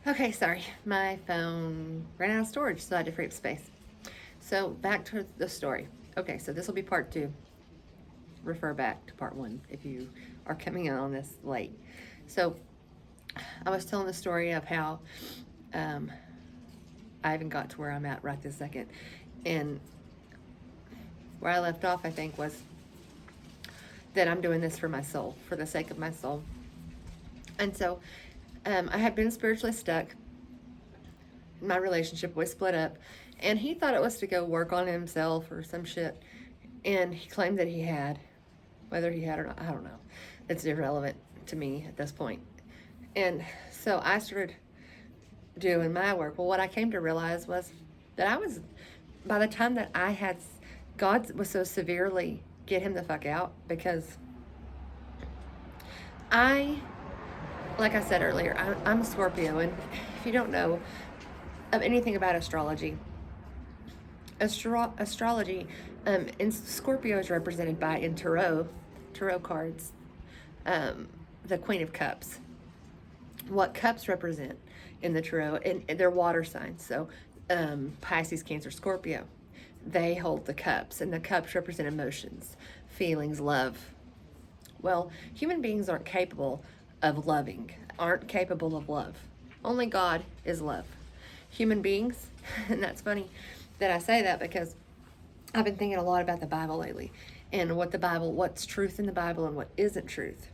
Okay, sorry. My phone ran out of storage, so I had to free up space. So back to the story. Okay, so this will be part two. Refer back to part one if you are coming in on this late. So I was telling the story of how um, I even got to where I'm at right this second. And where I left off, I think, was that I'm doing this for my soul, for the sake of my soul. And so I had been spiritually stuck. My relationship was split up. And he thought it was to go work on himself or some shit. And he claimed that he had. Whether he had or not, I don't know. It's irrelevant to me at this point. And so I started doing my work. Well, what I came to realize was that by the time that I had, God was so severely get him the fuck out because I, like I said earlier, I'm a Scorpio. And if you don't know anything about astrology, astrology in Scorpio is represented by in tarot cards, the Queen of Cups. What cups represent in the tarot, and they're water signs. So Pisces, Cancer, Scorpio, they hold the cups, and the cups represent emotions, feelings, love. Well, human beings aren't capable of loving, aren't capable of love. Only God is love. Human beings, and that's funny that I say that because I've been thinking a lot about the Bible lately and what's truth in the Bible and what isn't truth.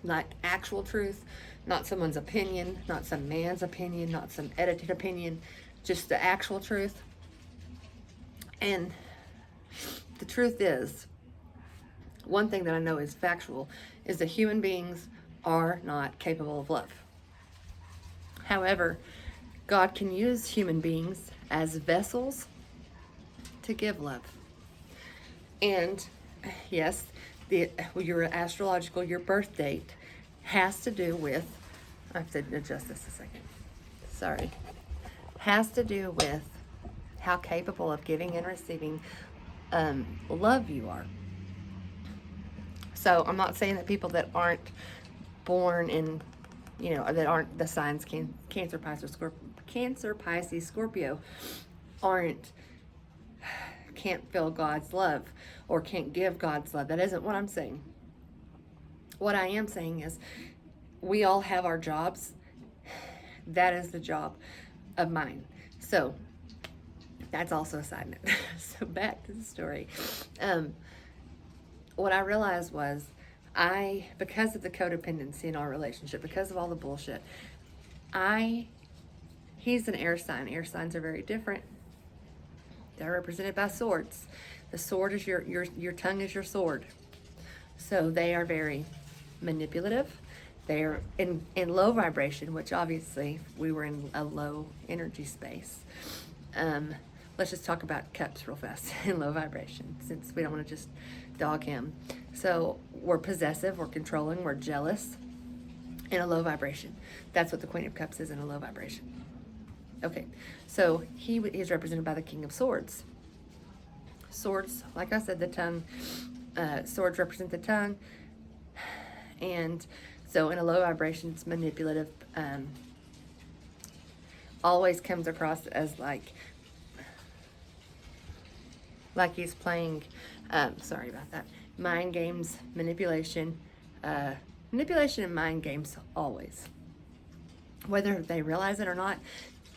Like actual truth, not someone's opinion, not some man's opinion, not some edited opinion, just the actual truth. And the truth is, one thing that I know is factual is that human beings are not capable of love. However, God can use human beings as vessels to give love. And yes, your astrological, your birth date has to do with, I have to adjust this a second. Sorry. Has to do with how capable of giving and receiving love you are. So I'm not saying that people that aren't born in, that aren't the signs Cancer, Pisces, Scorpio, can't feel God's love or can't give God's love. That isn't what I'm saying. What I am saying is we all have our jobs. That is the job of mine. So that's also a side note. So back to the story. What I realized was because of the codependency in our relationship, because of all the bullshit, he's an air sign. Air signs are very different. They're represented by swords. The sword is your tongue is your sword. So they are very manipulative. They are in low vibration, which obviously we were in a low energy space. Let's just talk about cups real fast in low vibration, since we don't want to just dog him. So we're possessive, we're controlling, we're jealous in a low vibration. That's what the Queen of Cups is in a low vibration. Okay, so he is represented by the King of Swords. Swords, like I said, the tongue, swords represent the tongue. And so in a low vibration, it's manipulative. Always comes across as like he's playing, sorry about that, mind games, manipulation. Manipulation and mind games always. Whether they realize it or not,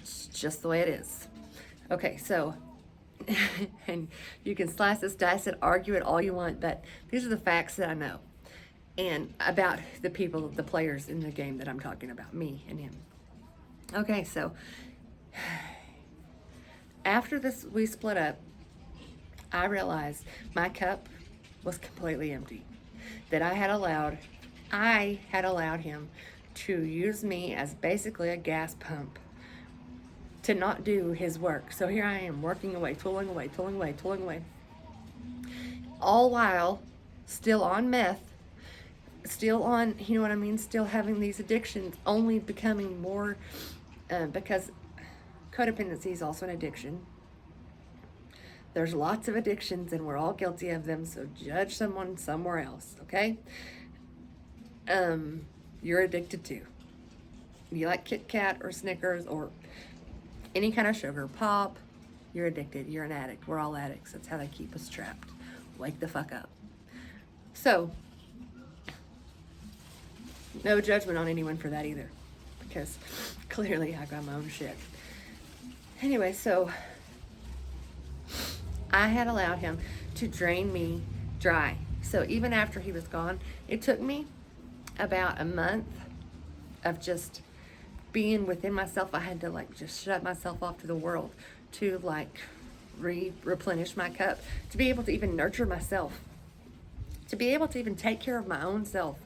it's just the way it is. Okay, so, and you can slice this, dice it, argue it all you want, but these are the facts that I know. And about the people, the players in the game that I'm talking about, me and him. Okay, so, after we split up, I realized my cup was completely empty. That I had allowed him to use me as basically a gas pump to not do his work. So here I am working away, tooling away. All while still on meth, still on, you know what I mean, still having these addictions, only becoming more, because codependency is also an addiction. There's lots of addictions and we're all guilty of them, so judge someone somewhere else, okay? You're addicted too. You like Kit Kat or Snickers or any kind of sugar, pop, you're addicted. You're an addict. We're all addicts. That's how they keep us trapped. Wake the fuck up. So, no judgment on anyone for that either, because clearly I got my own shit. Anyway, so I had allowed him to drain me dry. So even after he was gone, it took me about a month of just being within myself. I had to like just shut myself off to the world to like replenish my cup, to be able to even nurture myself, to be able to even take care of my own self,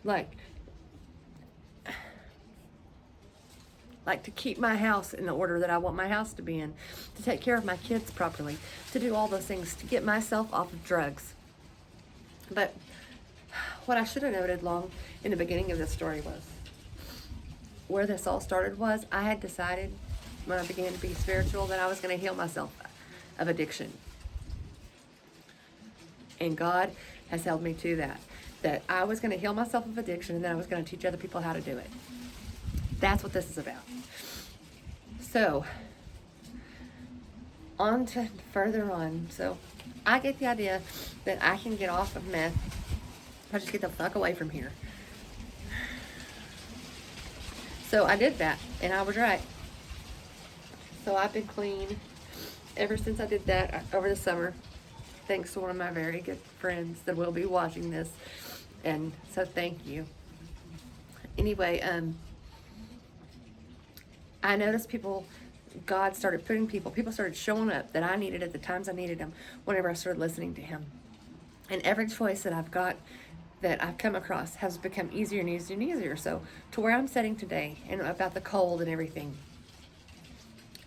like to keep my house in the order that I want my house to be in, to take care of my kids properly, to do all those things, to get myself off of drugs. But what I should have noted long in the beginning of this story was, where this all started was, I had decided when I began to be spiritual that I was going to heal myself of addiction. And God has held me to that I was going to heal myself of addiction, and then I was going to teach other people how to do it. That's what this is about. So, on to further on. So, I get the idea that I can get off of meth if I just get the fuck away from here. So, I did that, and I was right. So, I've been clean ever since I did that over the summer, thanks to one of my very good friends that will be watching this. And so, thank you. Anyway, I noticed God started putting people started showing up that I needed at the times I needed them whenever I started listening to him. And every choice that I've got, that I've come across, has become easier and easier and easier. So to where I'm sitting today, and about the cold and everything.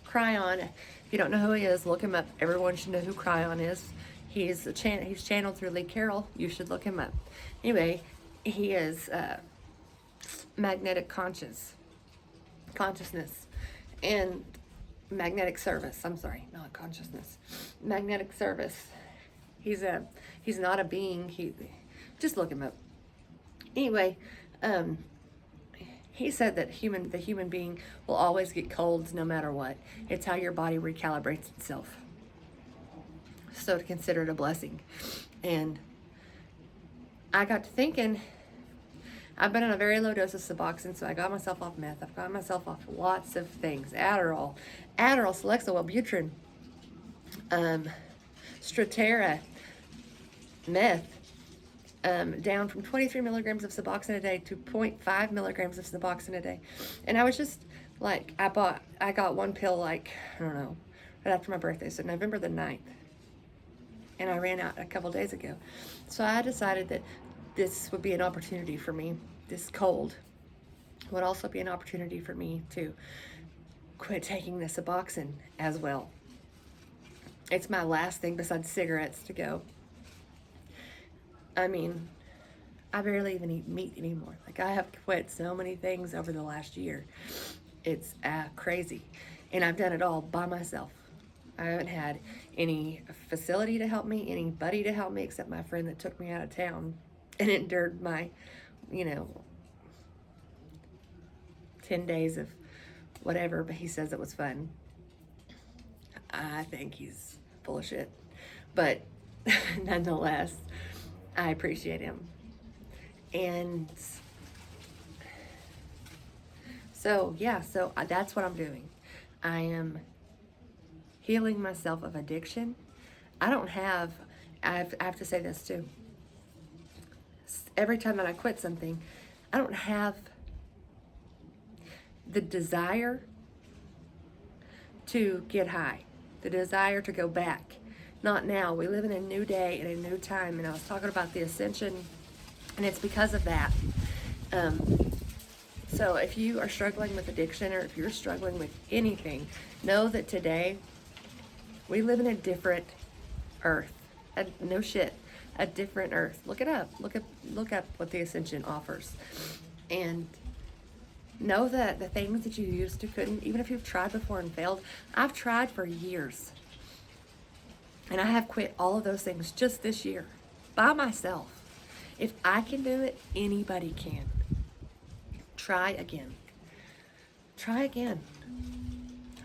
Kryon, if you don't know who he is, look him up. Everyone should know who Kryon is. He's channeled through Lee Carroll. You should look him up. Anyway, he is magnetic consciousness and magnetic service. I'm sorry, not consciousness. Magnetic service. He's not a being. Just look him up. Anyway, he said that the human being will always get colds no matter what. It's how your body recalibrates itself. So to consider it a blessing. And I got to thinking, I've been on a very low dose of Suboxone, so I got myself off meth. I've got myself off lots of things. Adderall, Celexa, Wellbutrin, Strattera, meth, down from 23 milligrams of Suboxone a day to 0.5 milligrams of Suboxone a day. And I was just like, I got one pill, like, I don't know, right after my birthday, so November the 9th. And I ran out a couple days ago. So I decided that this would be an opportunity for me. This cold would also be an opportunity for me to quit taking the Suboxone as well. It's my last thing besides cigarettes to go. I mean, I barely even eat meat anymore. Like, I have quit so many things over the last year. It's crazy. And I've done it all by myself. I haven't had any facility to help me, anybody to help me, except my friend that took me out of town and endured my, 10 days of whatever, but he says it was fun. I think he's full of shit. But nonetheless, I appreciate him. And so, yeah, that's what I'm doing. I am healing myself of addiction. I have to say this too. Every time that I quit something, I don't have the desire to get high, the desire to go back. Not now. We live in a new day and a new time, and I was talking about the ascension, and it's because of that. So if you are struggling with addiction, or if you're struggling with anything, know that today we live in a different earth. No shit. A different earth. Look it up. Look up what the ascension offers. And know that the things that you used to couldn't, even if you've tried before and failed, I've tried for years. And I have quit all of those things just this year by myself. If I can do it, anybody can. Try again. try again.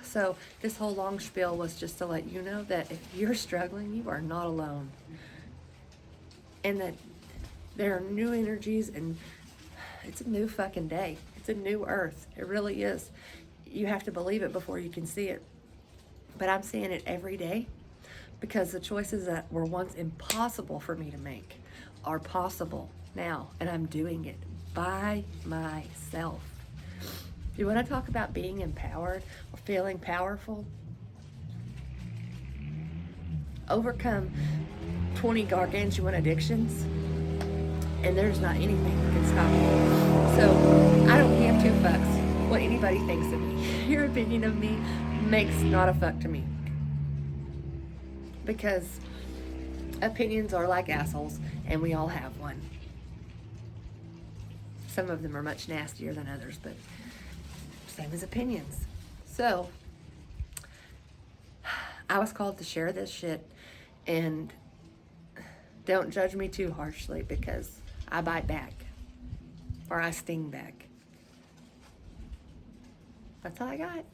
So this whole long spiel was just to let you know that if you're struggling, you are not alone. And that there are new energies, and it's a new fucking day. It's a new earth. It really is. You have to believe it before you can see it. But I'm seeing it every day because the choices that were once impossible for me to make are possible now. And I'm doing it by myself. You want to talk about being empowered or feeling powerful? Overcome 20 gargantuan addictions, and there's not anything that can stop you. So I don't give two fucks what anybody thinks of me. Your opinion of me makes not a fuck to me. Because opinions are like assholes, and we all have one. Some of them are much nastier than others, but same as opinions. So I was called to share this shit, and don't judge me too harshly because I bite back or I sting back. That's all I got.